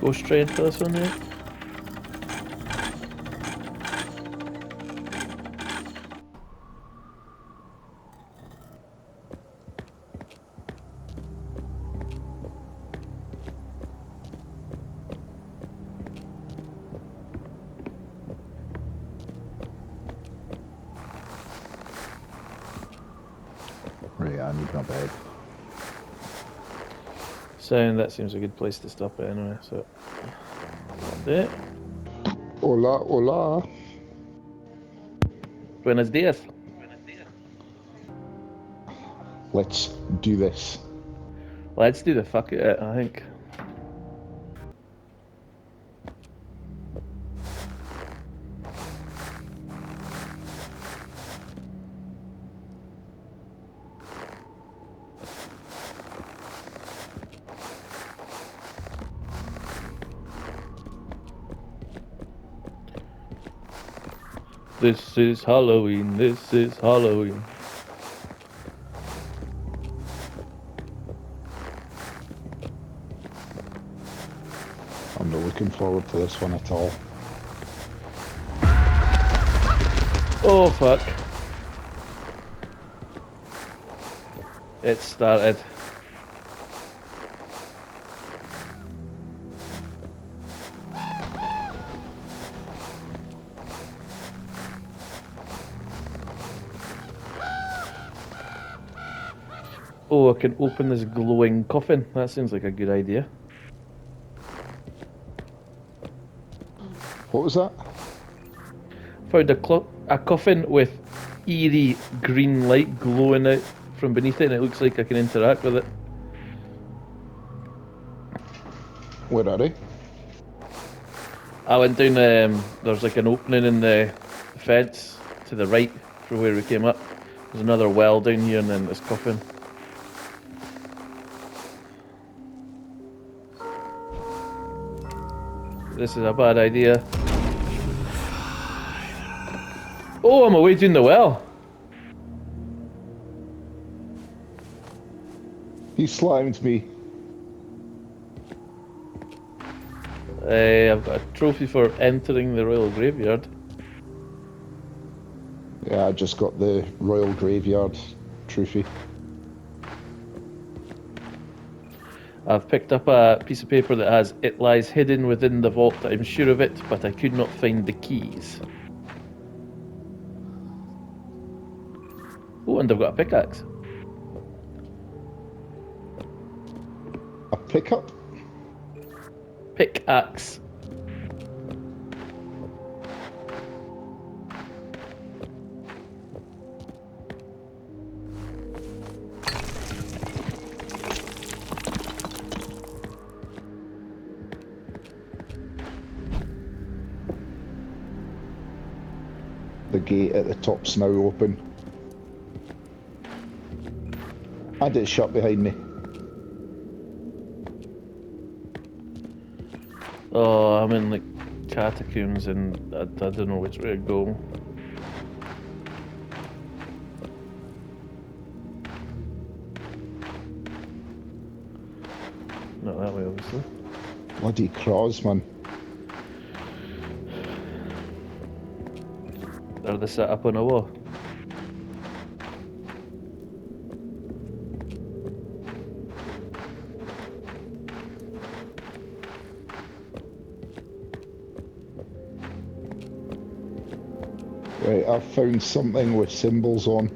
Go straight into this one here. Right, I need my bed. Sound, that seems a good place to stop it anyway, so. Yeah. Hola, hola. Buenos dias. Let's do this. Let's do the fuck it, I think. This is Halloween, this is Halloween. I'm not looking forward to this one at all. Oh fuck. It started. Oh, I can open this glowing coffin. That seems like a good idea. What was that? Found a coffin with eerie green light glowing out from beneath it, and it looks like I can interact with it. Where are they? I went down, there's like an opening in the fence to the right from where we came up. There's another well down here and then this coffin. This is a bad idea. Oh, I'm away doing the well. He slimed me. I've got a trophy for entering the Royal Graveyard. Yeah, I just got the Royal Graveyard trophy. I've picked up a piece of paper that has "It lies hidden within the vault. I'm sure of it, but I could not find the keys." Oh, and I've got a pickaxe. A pickup? Pickaxe. The gate at the top's now open. And it's shut behind me. Oh, I'm in like catacombs and I don't know which way to go. Not that way, obviously. Bloody craws, man. Are they set up on a wall? Right, I've found something with symbols on.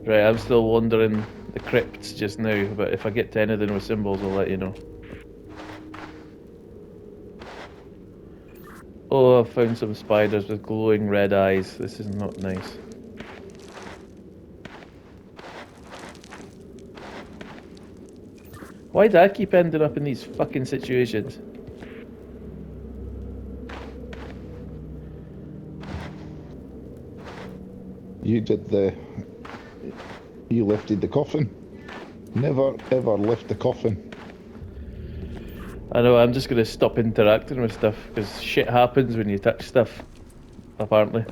Right, I'm still wandering the crypts just now, but if I get to anything with symbols, I'll let you know. Oh, I've found some spiders with glowing red eyes. This is not nice. Why do I keep ending up in these fucking situations? You did the... You lifted the coffin. Never ever lift the coffin. I know, I'm just gonna stop interacting with stuff, because shit happens when you touch stuff, apparently.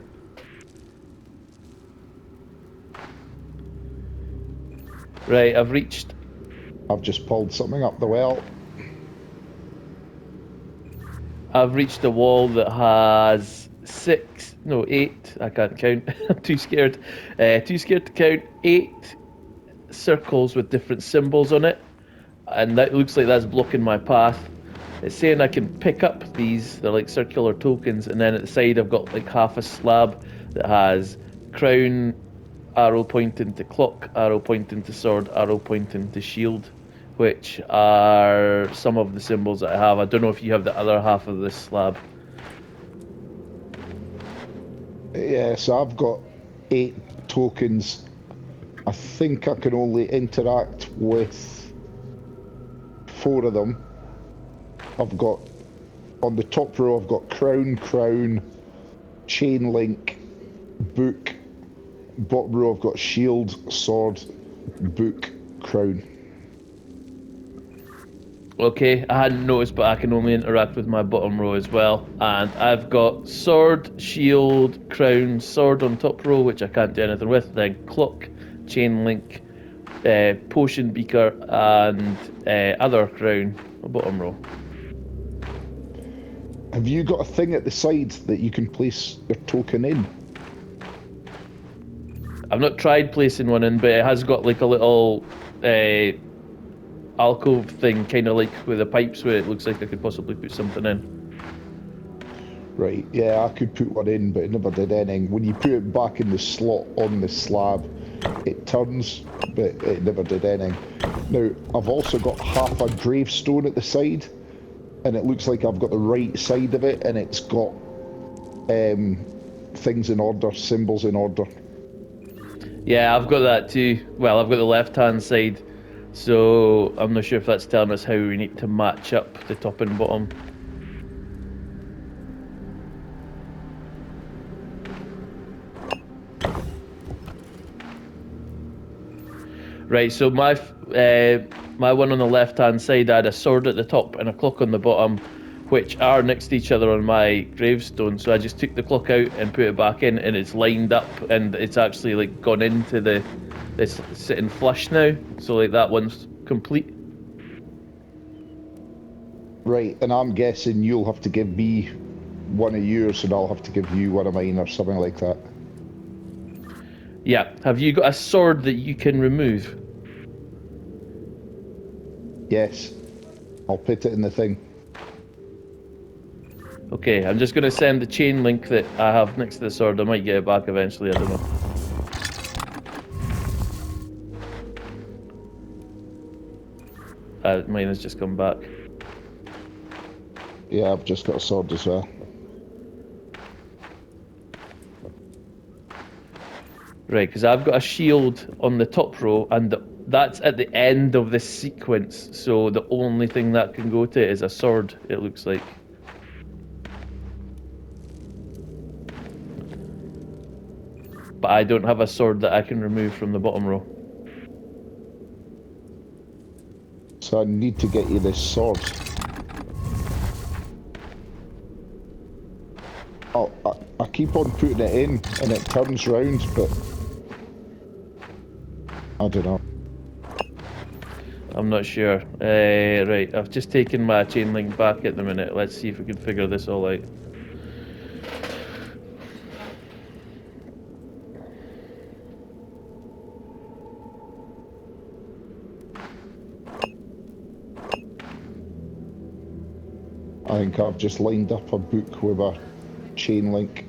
Right, I've reached... I've just pulled something up the well. I've reached a wall that has 8, I can't count, I'm too scared. Too scared to count, 8 circles with different symbols on it, and that looks like that's blocking my path. It's saying I can pick up these, they're like circular tokens, and then at the side I've got like half a slab that has crown, arrow pointing to clock, arrow pointing to sword, arrow pointing to shield, which are some of the symbols that I have. I don't know if you have the other half of this slab. Yeah, so I've got 8 tokens. I think I can only interact with 4 of them. I've got, on the top row, I've got crown, chain link, book. Bottom row, I've got shield, sword, book, crown. Okay, I hadn't noticed, but I can only interact with my bottom row as well. And I've got sword, shield, crown, sword on top row, which I can't do anything with. Then clock, chain link, potion beaker, and other crown on bottom row. Have you got a thing at the side that you can place your token in? I've not tried placing one in, but it has got like a little alcove thing, kind of like with the pipes, where it looks like I could possibly put something in. Right, yeah, I could put one in, but it never did anything. When you put it back in the slot on the slab, it turns, but it never did anything. Now, I've also got half a gravestone at the side, and it looks like I've got the right side of it, and it's got things in order, symbols in order. Yeah, I've got that too. Well, I've got the left-hand side, so I'm not sure if that's telling us how we need to match up the top and bottom. Right, so my one on the left-hand side, I had a sword at the top and a clock on the bottom, which are next to each other on my gravestone. So I just took the clock out and put it back in, and it's lined up, and it's actually like gone into it's sitting flush now. So like that one's complete. Right, and I'm guessing you'll have to give me one of yours, and I'll have to give you one of mine, or something like that. Yeah. Have you got a sword that you can remove? Yes. I'll put it in the thing. Okay, I'm just going to send the chain link that I have next to the sword. I might get it back eventually, I don't know. Mine has just come back. Yeah, I've just got a sword as well. Right, because I've got a shield on the top row, and that's at the end of this sequence, so the only thing that can go to it is a sword, it looks like. But I don't have a sword that I can remove from the bottom row. So I need to get you this sword. Oh, I keep on putting it in, and it turns round, but I don't know. I'm not sure. Right, I've just taken my chain link back at the minute. Let's see if we can figure this all out. I think I've just lined up a book with a chain link.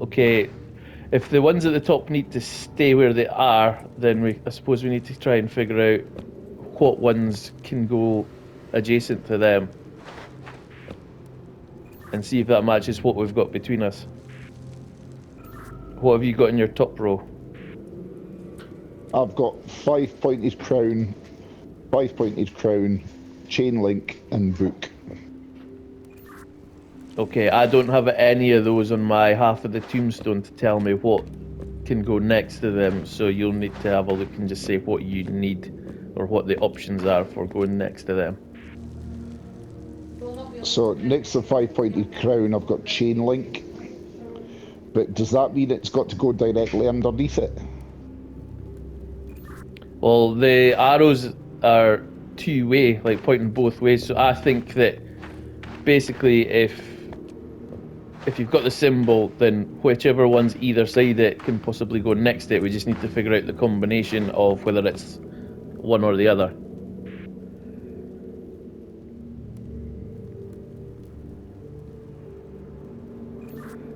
Okay, if the ones at the top need to stay where they are, then I suppose we need to try and figure out what ones can go adjacent to them and see if that matches what we've got between us. What have you got in your top row? I've got 5-pointed crown, 5-pointed crown, chain link, and book. Okay, I don't have any of those on my half of the tombstone to tell me what can go next to them, so you'll need to have a look and just say what you need or what the options are for going next to them. So next to 5-pointed crown, I've got chain link. But does that mean it's got to go directly underneath it? Well, the arrows are two-way, like pointing both ways, so I think that basically if you've got the symbol, then whichever one's either side it can possibly go next to it. We just need to figure out the combination of whether it's one or the other.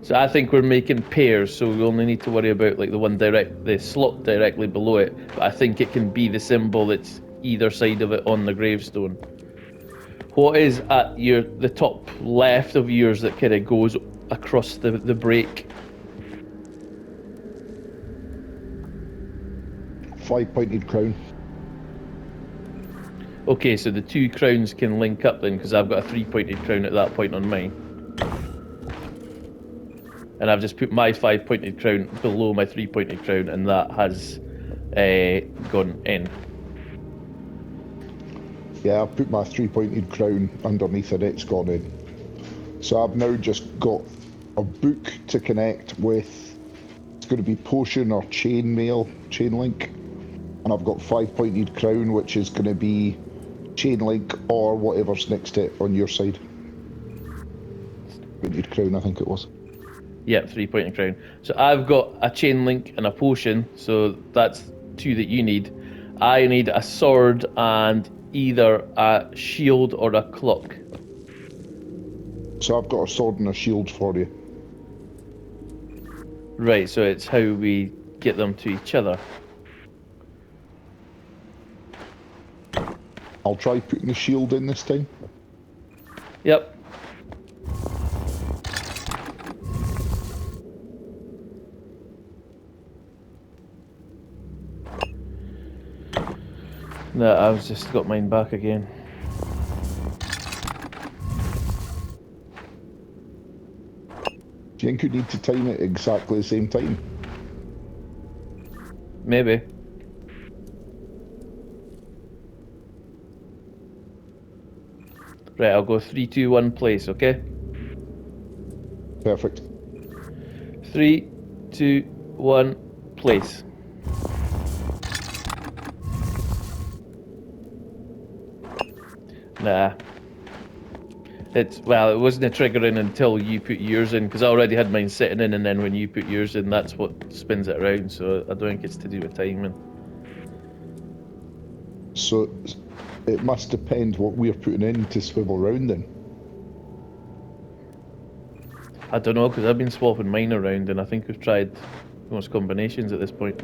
So I think we're making pairs, so we only need to worry about like the slot directly below it. But I think it can be the symbol that's either side of it on the gravestone. What is at the top left of yours that kind of goes across the break? 5-pointed crown. Okay, so the two crowns can link up then, because I've got a 3-pointed crown at that point on mine. And I've just put my 5-pointed crown below my 3-pointed crown, and that has gone in. Yeah, I've put my 3-pointed crown underneath it, it's gone in. So I've now just got a book to connect with. It's going to be potion or chain mail, chain link. And I've got 5-pointed crown, which is going to be chain link or whatever's next to it on your side. Pointed crown, I think it was. Yep, 3-pointed crown. So I've got a chain link and a potion, so that's 2 that you need. I need a sword and either a shield or a clock. So I've got a sword and a shield for you. Right, so it's how we get them to each other. I'll try putting the shield in this time. Yep. No, I've just got mine back again. Do you think you need to time it exactly the same time? Maybe. Right, I'll go 3, 2, 1 place, okay? Perfect. 3, 2, 1 place. Nah. It wasn't triggering until you put yours in, because I already had mine sitting in, and then when you put yours in, that's what spins it around, so I don't think it's to do with timing. So it must depend what we're putting in to swivel round then. I don't know, because I've been swapping mine around, and I think we've tried most combinations at this point.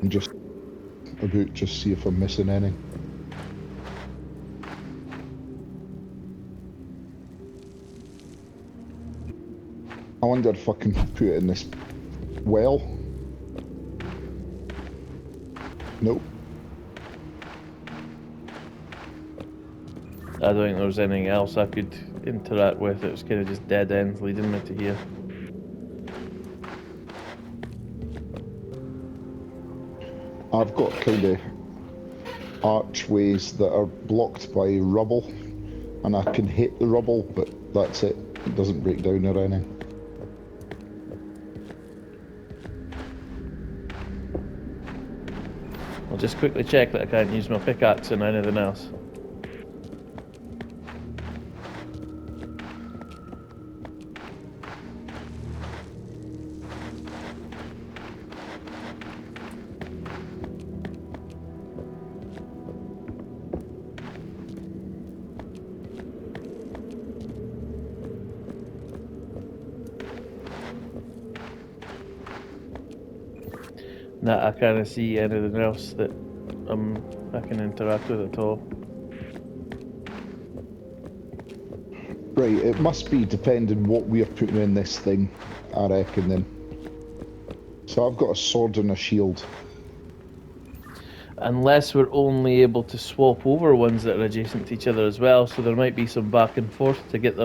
And just see if I'm missing any. I wonder if I can put it in this well. Nope. I don't think there was anything else I could interact with. It was kind of just dead ends leading me to here. I've got kind of archways that are blocked by rubble, and I can hit the rubble, but that's it. It doesn't break down or anything. I'll just quickly check that I can't use my pickaxe and anything else. Nah, I can't see anything else that I can interact with at all. Right, it must be depending what we're putting in this thing, I reckon then. So I've got a sword and a shield. Unless we're only able to swap over ones that are adjacent to each other as well, so there might be some back and forth to get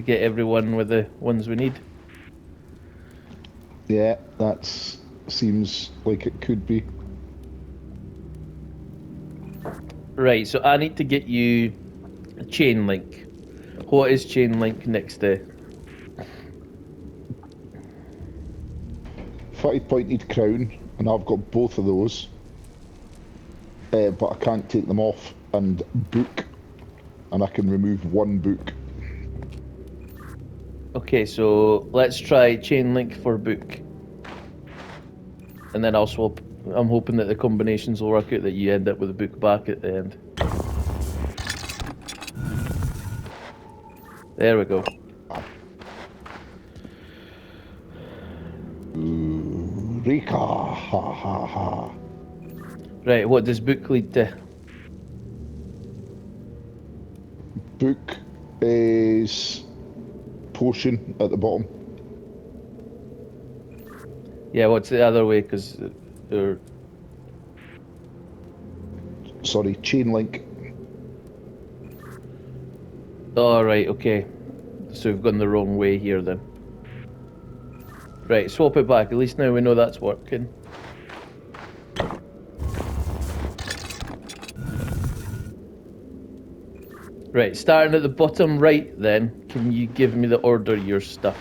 everyone with the ones we need. Yeah, that seems like it could be. Right, so I need to get you a chain link. What is chain link next to? 5-pointed crown, and I've got both of those. But I can't take them off. And book, and I can remove one book. Okay, so let's try chain link for book. And then I'll swap. I'm hoping that the combinations will work out that you end up with a book back at the end. There we go. Rika, ha ha ha. Right, what does book lead to? Book is potion at the bottom. Yeah, what's the other way? Because Sorry, chain link. oh, right, okay. So we've gone the wrong way here then. Right, swap it back. At least now we know that's working. Right, starting at the bottom right then, can you give me the order of your stuff?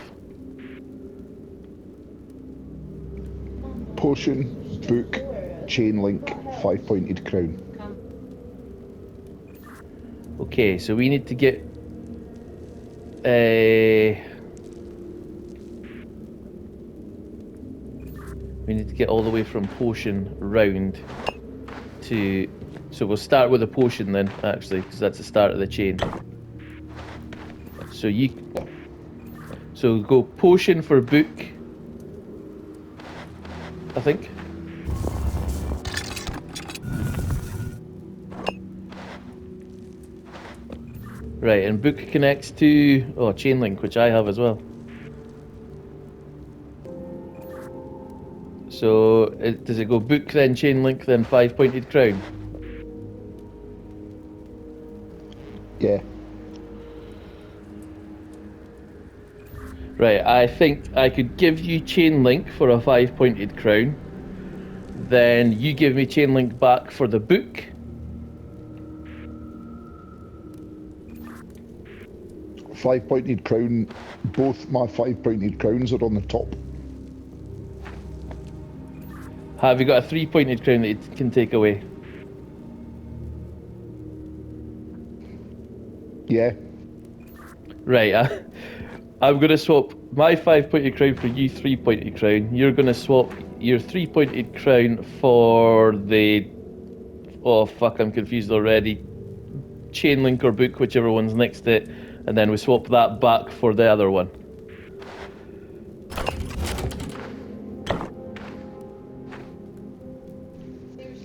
Potion, book, chain link, 5-pointed crown. Okay, so we need to get all the way from potion round to. So we'll start with a potion then, actually, because that's the start of the chain. So go potion for book, I think. Right, and book connects to chain link, which I have as well. So does it go book then chain link then 5-pointed crown? Yeah. Right, I think I could give you chain link for a 5-pointed crown. Then you give me chain link back for the book. 5-pointed crown. Both my 5-pointed crowns are on the top. Have you got a 3-pointed crown that you can take away? Yeah. Right, I'm going to swap my 5-pointed crown for you 3-pointed crown. You're going to swap your 3-pointed crown for the... Oh fuck, I'm confused already. Chain link or book, whichever one's next to it. And then we swap that back for the other one.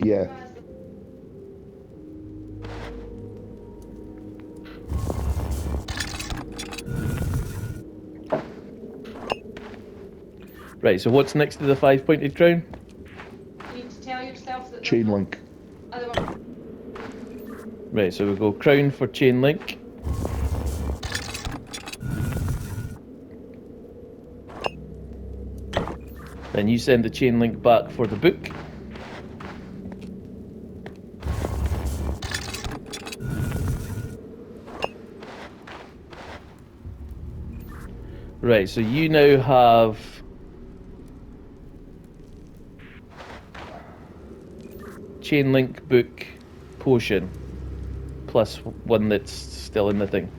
Yeah. Right, so what's next to the 5-pointed crown? You need to tell yourself that Chain link. Right, so we go crown for chain link. Then you send the chain link back for the book. Right, so you now have chain link, book, potion, plus one that's still in the thing.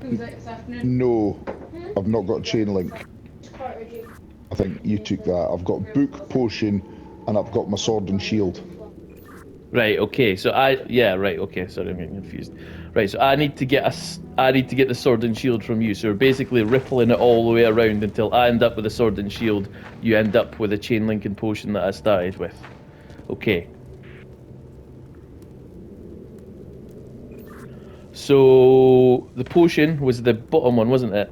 Who's that this afternoon? No, I've not got chain link. I think you took that. I've got book, potion, and I've got my sword and shield. Right. Okay. So right. Okay. Sorry, I'm getting confused. Right. So I need to get the sword and shield from you. So we're basically rippling it all the way around until I end up with a sword and shield. You end up with a chain link and potion that I started with. Okay. So the potion was the bottom one, wasn't it?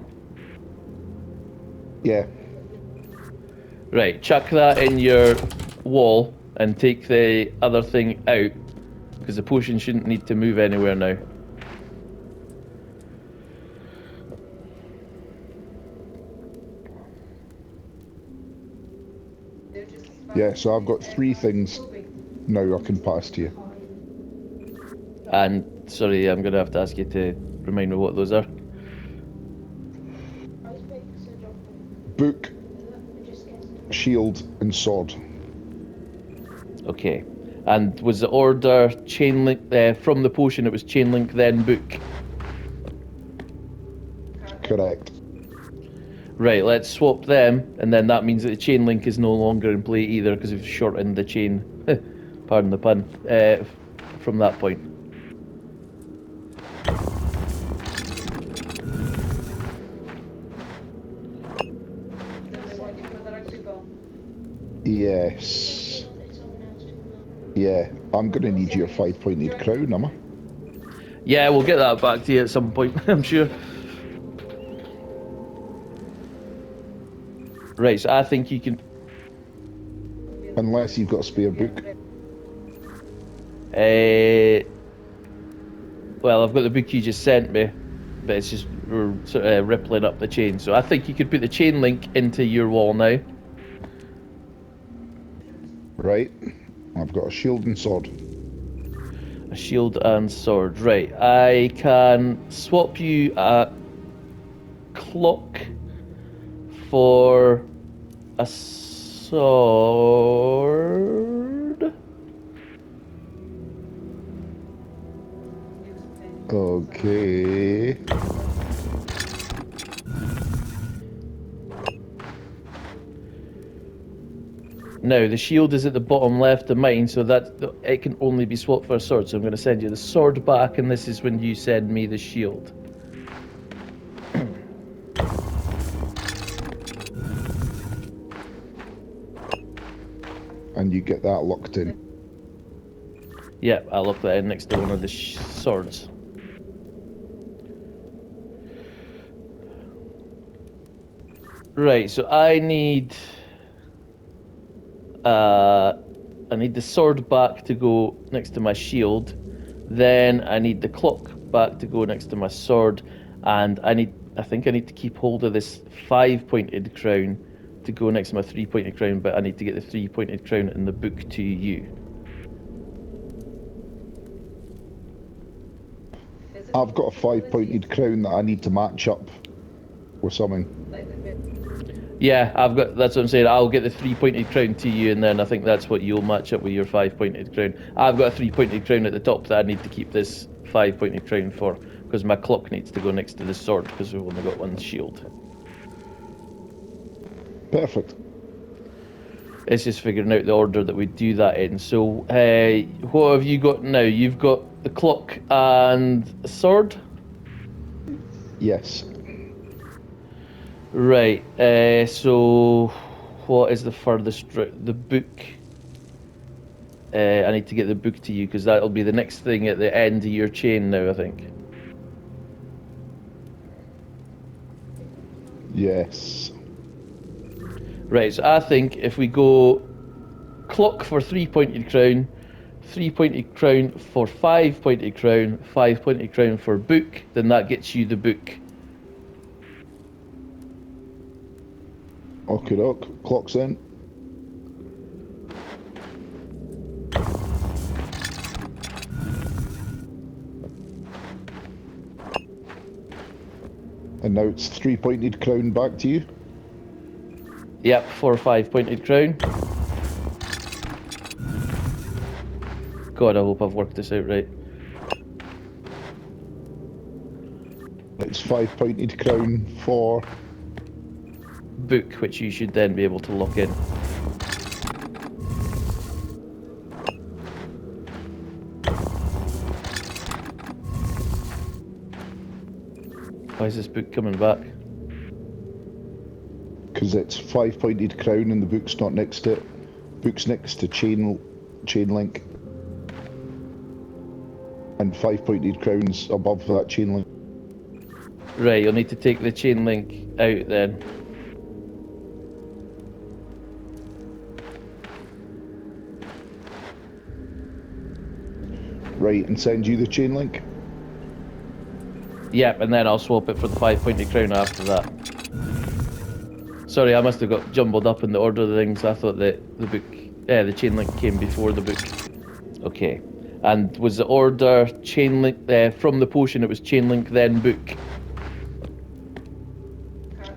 Yeah. Right, chuck that in your wall and take the other thing out, because the potion shouldn't need to move anywhere now. Yeah, so I've got 3 things now I can pass to you. And, sorry, I'm going to have to ask you to remind me what those are. Book, shield, and sword. Okay. And was the order chain link, from the potion it was chain link then book? Correct. Right, let's swap them, and then that means that the chain link is no longer in play either, because we've shortened the chain, pardon the pun, from that point. Yes. Yeah, I'm gonna need your 5-pointed crown, am I? Yeah, we'll get that back to you at some point, I'm sure. Right, so I think you can... Unless you've got a spare book. Well, I've got the book you just sent me, but it's just sort of rippling up the chain. So I think you could put the chain link into your wall now. Right. I've got a shield and sword. A shield and sword. Right, I can swap you a clock for a sword. Okay. Now, the shield is at the bottom left of mine, so that it can only be swapped for a sword. So I'm going to send you the sword back, and this is when you send me the shield. And you get that locked in. Yeah, I'll lock that in next to one of the swords. Right, so I need the sword back to go next to my shield. Then I need the clock back to go next to my sword, and I think I need to keep hold of this 5-pointed crown to go next to my 3-pointed crown, but I need to get the 3-pointed crown in the book to you. I've got a 5-pointed crown that I need to match up with something. Yeah, that's what I'm saying. I'll get the 3-pointed crown to you, and then I think that's what you'll match up with your 5-pointed crown. I've got a 3-pointed crown at the top that I need to keep this 5-pointed crown for, because my clock needs to go next to the sword, because we've only got one shield. Perfect. It's just figuring out the order that we do that in. So, what have you got now? You've got the clock and a sword? Yes. Right, so what is the furthest route? The book. I need to get the book to you, because that'll be the next thing at the end of your chain now, I think. Yes. Right, so I think if we go clock for 3-pointed crown, 3-pointed crown for 5-pointed crown, 5-pointed crown for book, then that gets you the book. Okay, doc. Clock's in. And now it's 3-pointed crown back to you. Yep, 4 or 5 pointed crown. God, I hope I've worked this out right. It's 5 pointed crown for Book, which you should then be able to lock in. Why is this book coming back? because it's 5 pointed crown and the book's not next to it. Book's next to chain link. And 5 pointed crowns above that chain link. Right, you'll need to take the chain link out then. Right, and send you the chain link. Yep, and then I'll swap it for the 5 pointed crown after that. Sorry, I must have got jumbled up in the order of the things. I thought that the chain link came before the book. Okay. And was the order chain link from the potion? It was chain link then book.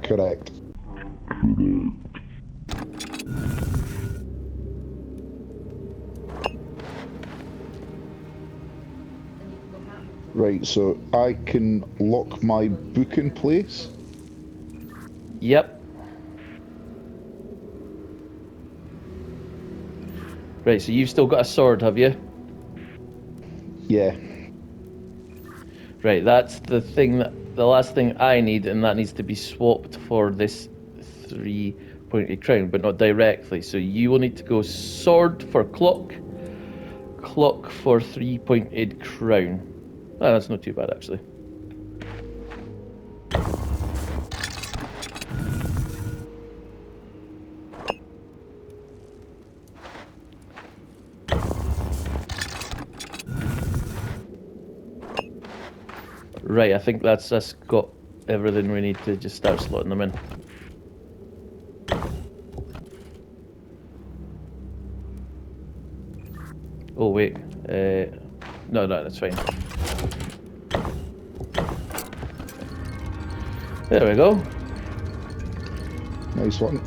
Correct. Right, so I can lock my book in place. Yep. Right, so you've still got a sword, have you? Yeah. Right, that's the last thing I need, and that needs to be swapped for this 3 pointed crown, but not directly. So you will need to go sword for clock, clock for 3 pointed crown. Oh, that's not too bad actually. Right, I think that's us got everything we need to just start slotting them in. Oh wait, no, that's fine. There we go. Nice one.